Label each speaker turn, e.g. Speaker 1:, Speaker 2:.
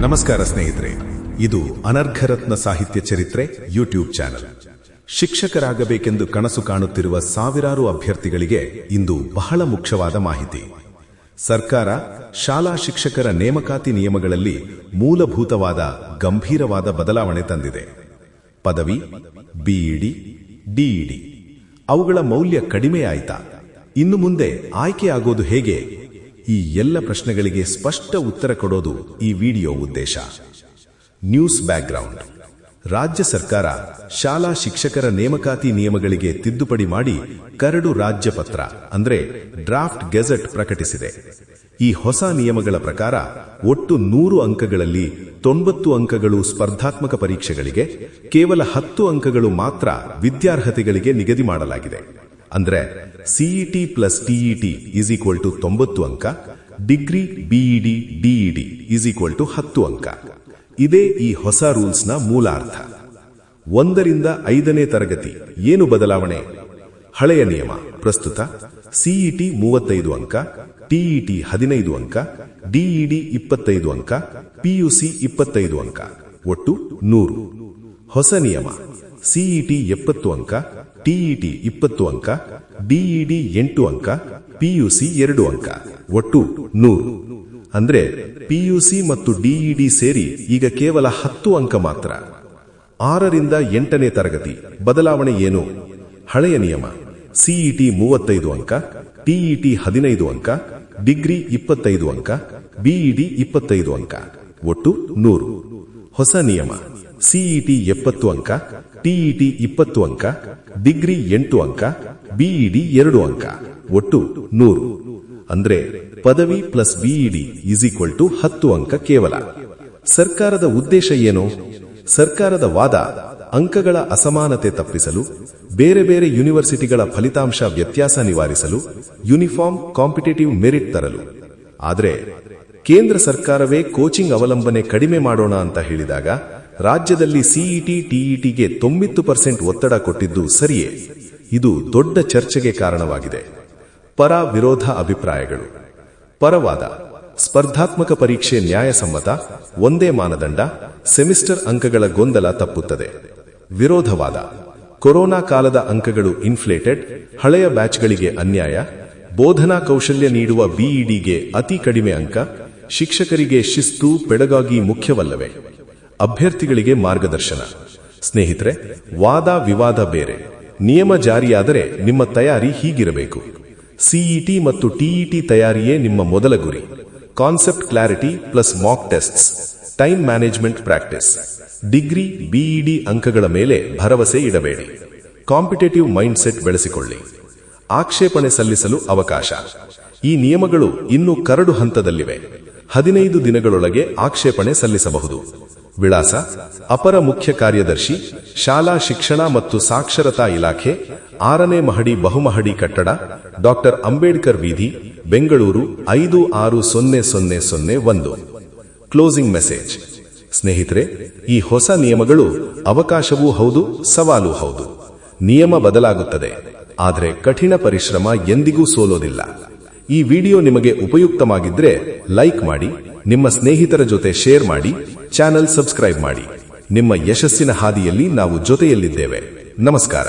Speaker 1: ನಮಸ್ಕಾರ ಸ್ನೇಹಿತರೆ, ಇದು ಅನರ್ಘರತ್ನ ಸಾಹಿತ್ಯ ಚರಿತ್ರೆ ಯೂಟ್ಯೂಬ್ ಚಾನೆಲ್. ಶಿಕ್ಷಕರಾಗಬೇಕೆಂದು ಕನಸು ಕಾಣುತ್ತಿರುವ ಸಾವಿರಾರು ಅಭ್ಯರ್ಥಿಗಳಿಗೆ ಇಂದು ಬಹಳ ಮುಖ್ಯವಾದ ಮಾಹಿತಿ. ಸರ್ಕಾರ ಶಾಲಾ ಶಿಕ್ಷಕರ ನೇಮಕಾತಿ ನಿಯಮಗಳಲ್ಲಿ ಮೂಲಭೂತವಾದ ಗಂಭೀರವಾದ ಬದಲಾವಣೆ ತಂದಿದೆ. ಪದವಿ, ಬಿಇಡಿ, ಡಿಇಡಿ ಅವುಗಳ ಮೌಲ್ಯ ಕಡಿಮೆಯಾಯಿತಾ? ಇನ್ನು ಮುಂದೆ ಆಯ್ಕೆಯಾಗೋದು ಹೇಗೆ? ಈ ಎಲ್ಲ ಪ್ರಶ್ನೆಗಳಿಗೆ ಸ್ಪಷ್ಟ ಉತ್ತರ ಕೊಡೋದು ಈ ವಿಡಿಯೋ ಉದ್ದೇಶ. ನ್ಯೂಸ್ ಬ್ಯಾಕ್ಗ್ರೌಂಡ್: ರಾಜ್ಯ ಸರ್ಕಾರ ಶಾಲಾ ಶಿಕ್ಷಕರ ನೇಮಕಾತಿ ನಿಯಮಗಳಿಗೆ ತಿದ್ದುಪಡಿ ಮಾಡಿ ಕರಡು ರಾಜ್ಯಪತ್ರ ಅಂದ್ರೆ ಡ್ರಾಫ್ಟ್ ಗೆಜೆಟ್ ಪ್ರಕಟಿಸಿದೆ. ಈ ಹೊಸ ನಿಯಮಗಳ ಪ್ರಕಾರ ಒಟ್ಟು 100 ಅಂಕಗಳಲ್ಲಿ 90 ಅಂಕಗಳು ಸ್ಪರ್ಧಾತ್ಮಕ ಪರೀಕ್ಷೆಗಳಿಗೆ, ಕೇವಲ 10 ಅಂಕಗಳು ಮಾತ್ರ ವಿದ್ಯಾರ್ಹತೆಗಳಿಗೆ ನಿಗದಿ ಮಾಡಲಾಗಿದೆ. ಅಂದ್ರೆ CET plus TET is equal to 90 ಅಂಕ, degree, BEd, DEd is equal to 10 ಅಂಕ. ಇದೇ ಈ ಹೊಸ ರೂಲ್ಸ್ನ ಮೂಲ ಅರ್ಥ. 1 ರಿಂದ 5ನೇ ತರಗತಿ ಏನು ಬದಲಾವಣೆ? ಹಳೆಯ ನಿಯಮ ಪ್ರಸ್ತುತ ಸಿಇಟಿ 35 ಅಂಕ, ಟಿಇಟಿ 15 ಅಂಕ, ಡಿಇಡಿ 25 ಅಂಕ, ಪಿಯುಸಿ 25 ಅಂಕ, ಒಟ್ಟು 100. ಹೊಸ ನಿಯಮ ಸಿಇಟಿ 70 ಅಂಕ, ಟಿಇಟಿ 20 ಅಂಕ, ಡಿಇಡಿ 8 ಅಂಕ, ಪಿಯುಸಿ 2 ಅಂಕ, ಒಟ್ಟು 100. ಅಂದ್ರೆ ಪಿಯುಸಿ ಮತ್ತು ಡಿಇಡಿ ಸೇರಿ ಈಗ ಕೇವಲ 10 ಅಂಕ ಮಾತ್ರ. 6 ರಿಂದ 8ನೇ ತರಗತಿ ಬದಲಾವಣೆ ಏನು? ಹಳೆಯ ನಿಯಮ ಸಿಇಟಿ 35 ಅಂಕ, ಟಿಇಟಿ 15 ಅಂಕ, ಡಿಗ್ರಿ 25 ಅಂಕ, ಬಿಇಡಿ 25 ಅಂಕ, ಒಟ್ಟು 100. ಹೊಸ ನಿಯಮ ಸಿಇಟಿ 70 ಅಂಕ, ಟಿಇಟಿ 20 ಅಂಕ, ಡಿಗ್ರಿ 8 ಅಂಕ, ಬಿಇಡಿ 2 ಅಂಕ, ಒಟ್ಟು 100. ಅಂದ್ರೆ ಪದವಿ plus BEd is equal to 10 ಅಂಕ ಕೇವಲ. ಸರ್ಕಾರದ ಉದ್ದೇಶ ಏನು? ಸರ್ಕಾರದ ವಾದ ಅಂಕಗಳ ಅಸಮಾನತೆ ತಪ್ಪಿಸಲು, ಬೇರೆ ಬೇರೆ ಯೂನಿವರ್ಸಿಟಿಗಳ ಫಲಿತಾಂಶ ವ್ಯತ್ಯಾಸ ನಿವಾರಿಸಲು, ಯೂನಿಫಾರ್ಮ್ ಕಾಂಪಿಟೇಟಿವ್ ಮೆರಿಟ್ ತರಲು. ಆದರೆ ಕೇಂದ್ರ ಸರ್ಕಾರವೇ ಕೋಚಿಂಗ್ ಅವಲಂಬನೆ ಕಡಿಮೆ ಮಾಡೋಣ ಅಂತ ಹೇಳಿದಾಗ ರಾಜ್ಯದಲ್ಲಿ ಸಿಇಟಿ ಟಿಇಟಿಗೆ 90% ಒತ್ತಡ ಕೊಟ್ಟಿದ್ದು ಸರಿಯೇ? ಇದು ದೊಡ್ಡ ಚರ್ಚೆಗೆ ಕಾರಣವಾಗಿದೆ. ಪರ ವಿರೋಧ ಅಭಿಪ್ರಾಯಗಳು. ಪರವಾದ: ಸ್ಪರ್ಧಾತ್ಮಕ ಪರೀಕ್ಷೆ ನ್ಯಾಯಸಮ್ಮತ, ಒಂದೇ ಮಾನದಂಡ, ಸೆಮಿಸ್ಟರ್ ಅಂಕಗಳ ಗೊಂದಲ ತಪ್ಪುತ್ತದೆ. ವಿರೋಧವಾದ: ಕೊರೋನಾ ಕಾಲದ ಅಂಕಗಳು ಇನ್ಫ್ಲೇಟೆಡ್, ಹಳೆಯ ಬ್ಯಾಚ್ಗಳಿಗೆ ಅನ್ಯಾಯ, ಬೋಧನಾ ಕೌಶಲ್ಯ ನೀಡುವ ಬಿಇಡಿಗೆ ಅತಿ ಕಡಿಮೆ ಅಂಕ, ಶಿಕ್ಷಕರಿಗೆ ಶಿಸ್ತು ಪೆಡಗಾಗಿ ಮುಖ್ಯವಲ್ಲವೇ? ಅಭ್ಯರ್ಥಿಗಳಿಗೆ ಮಾರ್ಗದರ್ಶನ. ಸ್ನೇಹಿತರೆ, ವಾದ ವಿವಾದ ಬೇರೆ, ನಿಯಮ ಜಾರಿಯಾದರೆ ನಿಮ್ಮ ತಯಾರಿ ಹೀಗಿರಬೇಕು. ಸಿಇಟಿ ಮತ್ತು ಟಿಇಟಿ ತಯಾರಿಯೇ ನಿಮ್ಮ ಮೊದಲ ಗುರಿ. Concept clarity plus mock tests, time management practice. Degree, BEd ಅಂಕಗಳ ಮೇಲೆ ಭರವಸೆ ಇಡಬೇಡಿ. ಕಾಂಪಿಟೇಟಿವ್ ಮೈಂಡ್ ಸೆಟ್ ಬೆಳೆಸಿಕೊಳ್ಳಿ. ಆಕ್ಷೇಪಣೆ ಸಲ್ಲಿಸಲು ಅವಕಾಶ. ಈ ನಿಯಮಗಳು ಇನ್ನೂ ಕರಡು ಹಂತದಲ್ಲಿವೆ. 15 ದಿನಗಳೊಳಗೆ ಆಕ್ಷೇಪಣೆ ಸಲ್ಲಿಸಬಹುದು. ವಿಳಾಸ: ಅಪರ ಮುಖ್ಯ ಕಾರ್ಯದರ್ಶಿ, ಶಾಲಾ ಶಿಕ್ಷಣ ಮತ್ತು ಸಾಕ್ಷರತಾ ಇಲಾಖೆ, 6ನೇ ಮಹಡಿ, ಬಹುಮಹಡಿ ಕಟ್ಟಡ, ಡಾಕ್ಟರ್ ಅಂಬೇಡ್ಕರ್ ವೀಧಿ, ಬೆಂಗಳೂರು 560001. ಕ್ಲೋಸಿಂಗ್ ಮೆಸೇಜ್: ಸ್ನೇಹಿತರೆ, ಈ ಹೊಸ ನಿಯಮಗಳು ಅವಕಾಶವೂ ಹೌದು, ಸವಾಲೂ ಹೌದು. ನಿಯಮ ಬದಲಾಗುತ್ತದೆ, ಆದರೆ ಕಠಿಣ ಪರಿಶ್ರಮ ಎಂದಿಗೂ ಸೋಲೋದಿಲ್ಲ. ಈ ವಿಡಿಯೋ ನಿಮಗೆ ಉಪಯುಕ್ತವಾಗಿದ್ರೆ ಲೈಕ್ ಮಾಡಿ, ನಿಮ್ಮ ಸ್ನೇಹಿತರ ಜೊತೆ ಶೇರ್ ಮಾಡಿ, ಚಾನೆಲ್ ಸಬ್ಸ್ಕ್ರೈಬ್ ಮಾಡಿ. ನಿಮ್ಮ ಯಶಸ್ಸಿನ ಹಾದಿಯಲ್ಲಿ ನಾವು ಜೊತೆಯಲ್ಲಿದ್ದೇವೆ. ನಮಸ್ಕಾರ.